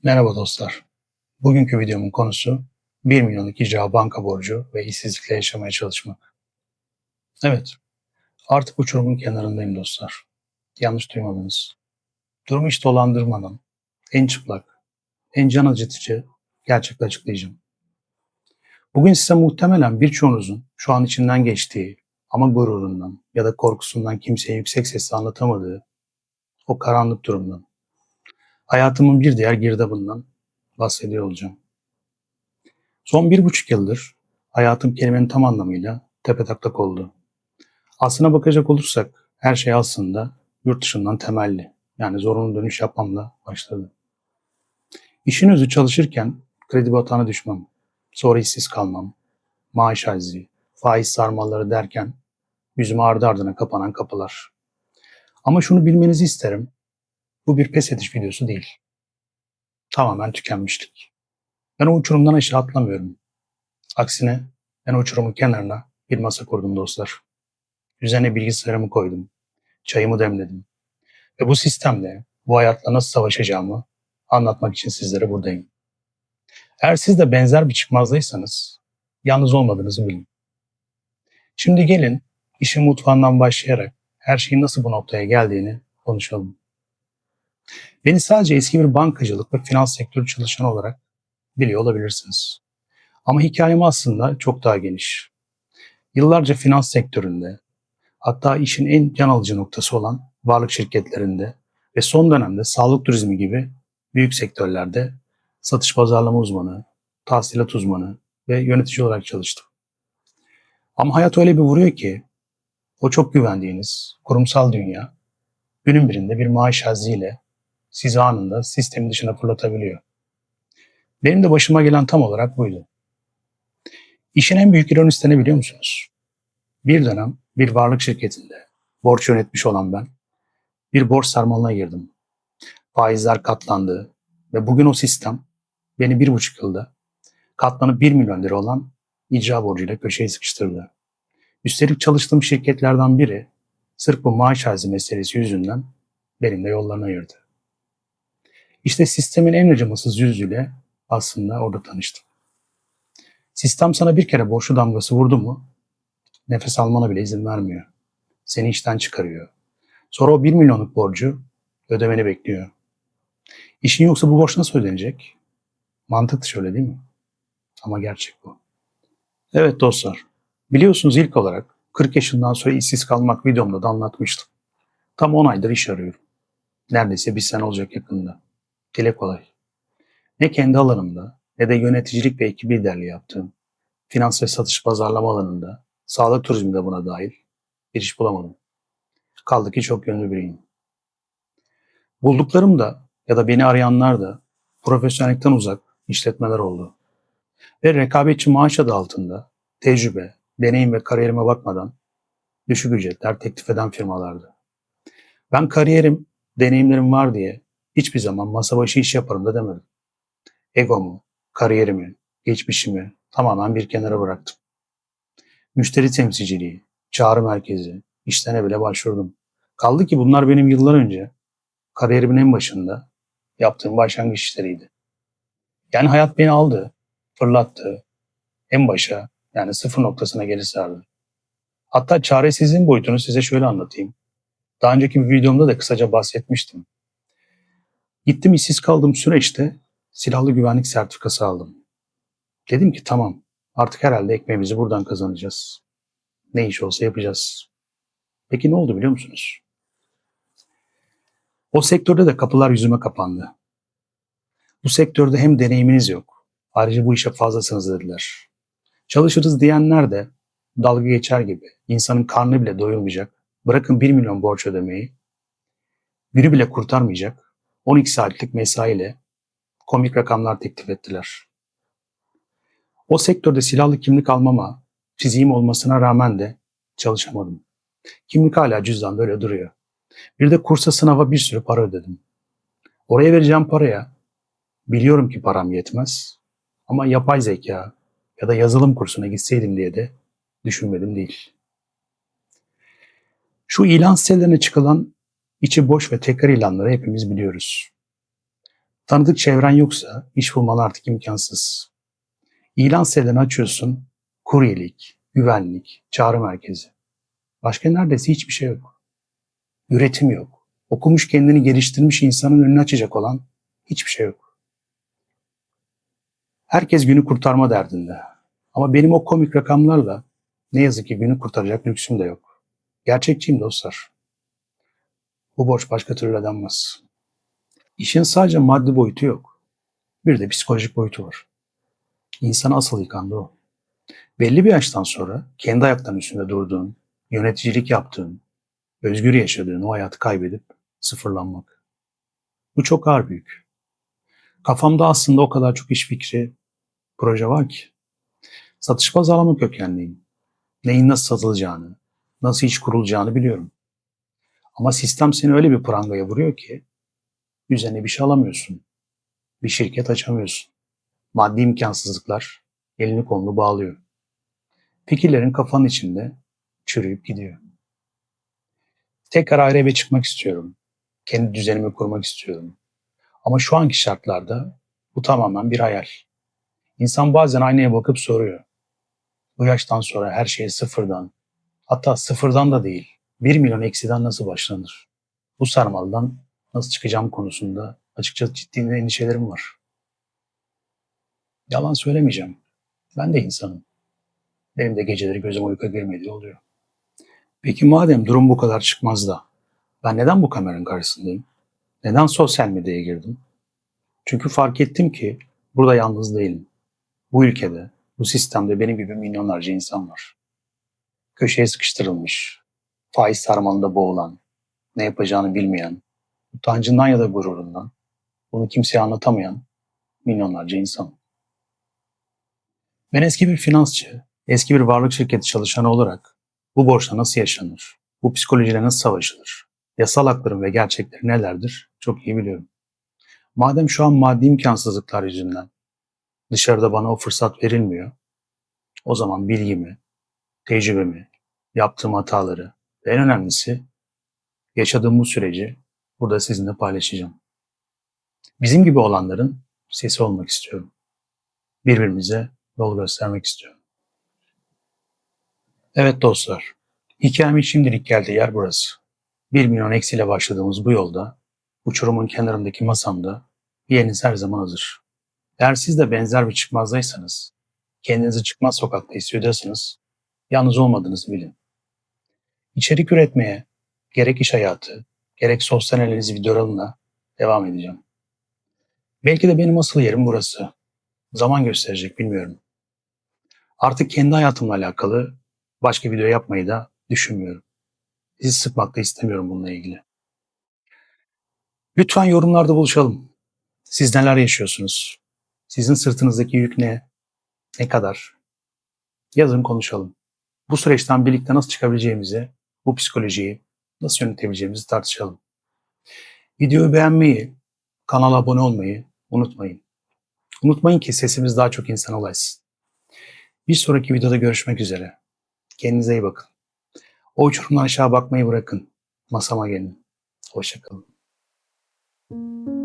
Merhaba dostlar. Bugünkü videomun konusu 1 milyonluk icra banka borcu ve işsizlikle yaşamaya çalışmak. Evet, artık uçurumun kenarındayım dostlar. Yanlış duymadınız. Durumu hiç dolandırmadan, en çıplak, en can acıtıcı gerçekle açıklayacağım. Bugün size muhtemelen birçoğunuzun şu an içinden geçtiği ama gururundan ya da korkusundan kimseye yüksek sesle anlatamadığı o karanlık durumdan, hayatımın bir diğer girdabından bahsediyor olacağım. Son 1,5 yıldır hayatım kelimenin tam anlamıyla tepetaklak oldu. Aslına bakacak olursak her şey aslında yurt dışından temelli. Yani zorunlu dönüş yapmamla başladı. İşin özü çalışırken kredi batağına düşmem, sonra işsiz kalmam, maaş hacizi, faiz sarmalları derken yüzüme ardı ardına kapanan kapılar. Ama şunu bilmenizi isterim, bu bir pes ediş videosu değil. Tamamen tükenmişlik. Ben o uçurumdan aşağı atlamıyorum. Aksine ben o uçurumun kenarına bir masa kurdum dostlar. Üzerine bilgisayarımı koydum. Çayımı demledim. Ve bu sistemle, bu hayatla nasıl savaşacağımı anlatmak için sizlere buradayım. Eğer siz de benzer bir çıkmazdaysanız, yalnız olmadığınızı bilin. Şimdi gelin, işin mutfağından başlayarak her şeyin nasıl bu noktaya geldiğini konuşalım. Beni sadece eski bir bankacılık ve finans sektörü çalışanı olarak biliyor olabilirsiniz. Ama hikayem aslında çok daha geniş. Yıllarca finans sektöründe, hatta işin en can alıcı noktası olan varlık şirketlerinde ve son dönemde sağlık turizmi gibi büyük sektörlerde satış pazarlama uzmanı, tahsilat uzmanı ve yönetici olarak çalıştım. Ama hayat öyle bir vuruyor ki o çok güvendiğiniz kurumsal dünya günün birinde bir maaş hazziyle sizi anında sistemin dışına fırlatabiliyor. Benim de başıma gelen tam olarak buydu. İşin en büyük ironisi ne biliyor musunuz? Bir dönem bir varlık şirketinde borç yönetmiş olan ben bir borç sarmalına girdim. Faizler katlandı ve bugün o sistem beni 1,5 yılda katlanıp 1 milyon lira olan icra borcuyla köşeye sıkıştırdı. Üstelik çalıştığım şirketlerden biri sırf bu maaş harcı meselesi yüzünden benimle yollarını ayırdı. İşte sistemin en acımasız yüzüyle aslında orada tanıştım. Sistem sana bir kere borçlu damgası vurdu mu nefes almana bile izin vermiyor. Seni işten çıkarıyor. Sonra o 1 milyonluk borcu ödemeni bekliyor. İşin yoksa bu borç nasıl ödenecek? Mantık dışı öyle değil mi? Ama gerçek bu. Evet dostlar, biliyorsunuz ilk olarak 40 yaşından sonra işsiz kalmak videomda da anlatmıştım. Tam 10 aydır iş arıyorum. Neredeyse bir sene olacak yakında. Dile kolay. Ne kendi alanımda ne de yöneticilik ve ekip liderliği yaptığım finans ve satış pazarlama alanında, sağlık turizmi de buna dahil bir iş bulamadım. Kaldı ki çok yönlü biriyim. Bulduklarım da ya da beni arayanlar da profesyonellikten uzak işletmeler oldu. Ve rekabetçi maaş adı altında tecrübe, deneyim ve kariyerime bakmadan düşük ücretler teklif eden firmalardı. Ben kariyerim, deneyimlerim var diye hiçbir zaman masa başı iş yaparım da demedim. Egomu, kariyerimi, geçmişimi tamamen bir kenara bıraktım. Müşteri temsilciliği, çağrı merkezi, işlerine bile başvurdum. Kaldı ki bunlar benim yıllar önce kariyerimin en başında yaptığım başlangıç işleriydi. Yani hayat beni aldı, fırlattı, en başa yani sıfır noktasına geri sardı. Hatta çaresizliğin boyutunu size şöyle anlatayım. Daha önceki bir videomda da kısaca bahsetmiştim. Gittim işsiz kaldığım süreçte silahlı güvenlik sertifikası aldım. Dedim ki tamam artık herhalde ekmeğimizi buradan kazanacağız. Ne iş olsa yapacağız. Peki ne oldu biliyor musunuz? O sektörde de kapılar yüzüme kapandı. Bu sektörde hem deneyiminiz yok. Ayrıca bu işe fazlasınız dediler. Çalışırız diyenler de dalga geçer gibi insanın karnı bile doyurmayacak. Bırakın 1 milyon borç ödemeyi, günü bile kurtarmayacak 12 saatlik mesaiyle komik rakamlar teklif ettiler. O sektörde silahlı kimlik almama, fiziğim olmasına rağmen de çalışamadım. Kimlik hala cüzdanda öyle duruyor. Bir de kursa sınava bir sürü para ödedim. Oraya vereceğim paraya biliyorum ki param yetmez. Ama yapay zeka ya da yazılım kursuna gitseydim diye de düşünmedim değil. Şu ilan sitelerine çıkılan içi boş ve tekrar ilanları hepimiz biliyoruz. Tanıdık çevren yoksa iş bulman artık imkansız. İlan sitelerini açıyorsun, kuryelik, güvenlik, çağrı merkezi. Başka neredeyse hiçbir şey yok. Üretim yok. Okumuş, kendini geliştirmiş insanın önünü açacak olan hiçbir şey yok. Herkes günü kurtarma derdinde. Ama benim o komik rakamlarla ne yazık ki günü kurtaracak lüksüm de yok. Gerçekçiyim dostlar. Bu borç başka türlü ödenmez. İşin sadece maddi boyutu yok. Bir de psikolojik boyutu var. İnsanı asıl yıkan da o. Belli bir yaştan sonra kendi ayaklarının üstünde durduğun, yöneticilik yaptığın, özgür yaşadığın o hayatı kaybedip sıfırlanmak. Bu çok ağır bir yük. Kafamda aslında o kadar çok iş fikri, proje var ki. Satış pazarlama kökenliyim. Neyin nasıl satılacağını, nasıl iş kurulacağını biliyorum. Ama sistem seni öyle bir prangaya vuruyor ki üzerine bir şey alamıyorsun. Bir şirket açamıyorsun. Maddi imkansızlıklar elini kolunu bağlıyor. Fikirlerin kafanın içinde çürüyüp gidiyor. Tekrar ayrı eve çıkmak istiyorum. Kendi düzenimi kurmak istiyorum. Ama şu anki şartlarda bu tamamen bir hayal. İnsan bazen aynaya bakıp soruyor. Bu yaştan sonra her şeye sıfırdan, hatta sıfırdan da değil, 1 milyon eksiden nasıl başlanır? Bu sarmaldan nasıl çıkacağım konusunda açıkçası ciddi endişelerim var. Yalan söylemeyeceğim. Ben de insanım. Benim de geceleri gözüme uyku girmediği oluyor. Peki madem durum bu kadar çıkmaz da ben neden bu kameranın karşısındayım? Neden sosyal medyaya girdim? Çünkü fark ettim ki burada yalnız değilim. Bu ülkede, bu sistemde benim gibi milyonlarca insan var. Köşeye sıkıştırılmış, faiz sarmalında boğulan, ne yapacağını bilmeyen, utancından ya da gururundan bunu kimseye anlatamayan milyonlarca insan. Ben eski bir finansçı, eski bir varlık şirketi çalışanı olarak bu borçla nasıl yaşanır, bu psikolojiyle nasıl savaşılır, yasal haklarım ve gerçekleri nelerdir çok iyi biliyorum. Madem şu an maddi imkansızlıklar yüzünden dışarıda bana o fırsat verilmiyor, o zaman bilgimi, tecrübemi, yaptığım hataları ve en önemlisi yaşadığım bu süreci burada sizinle paylaşacağım. Bizim gibi olanların sesi olmak istiyorum. Birbirimize yol göstermek istiyorum. Evet dostlar, hikayemin şimdilik geldiği yer burası. 1 milyon eksiyle başladığımız bu yolda, uçurumun kenarındaki masamda yeriniz her zaman hazır. Eğer siz de benzer bir çıkmazdaysanız, kendinizi çıkmaz sokakta hissediyorsanız, yalnız olmadığınızı bilin. İçerik üretmeye, gerek iş hayatı, gerek sosyal analiz videolarımla devam edeceğim. Belki de benim asıl yerim burası. Zaman gösterecek bilmiyorum. Artık kendi hayatımla alakalı başka video yapmayı da düşünmüyorum. Sizi sıkmak da istemiyorum bununla ilgili. Lütfen yorumlarda buluşalım. Siz neler yaşıyorsunuz? Sizin sırtınızdaki yük ne? Ne kadar? Yazın konuşalım. Bu süreçten birlikte nasıl çıkabileceğimizi, bu psikolojiyi nasıl yönetebileceğimizi tartışalım. Videoyu beğenmeyi, kanala abone olmayı unutmayın. Unutmayın ki sesimiz daha çok insana ulaşsın. Bir sonraki videoda görüşmek üzere. Kendinize iyi bakın. O uçurumdan aşağı bakmayı bırakın. Masama gelin. Hoşça kalın.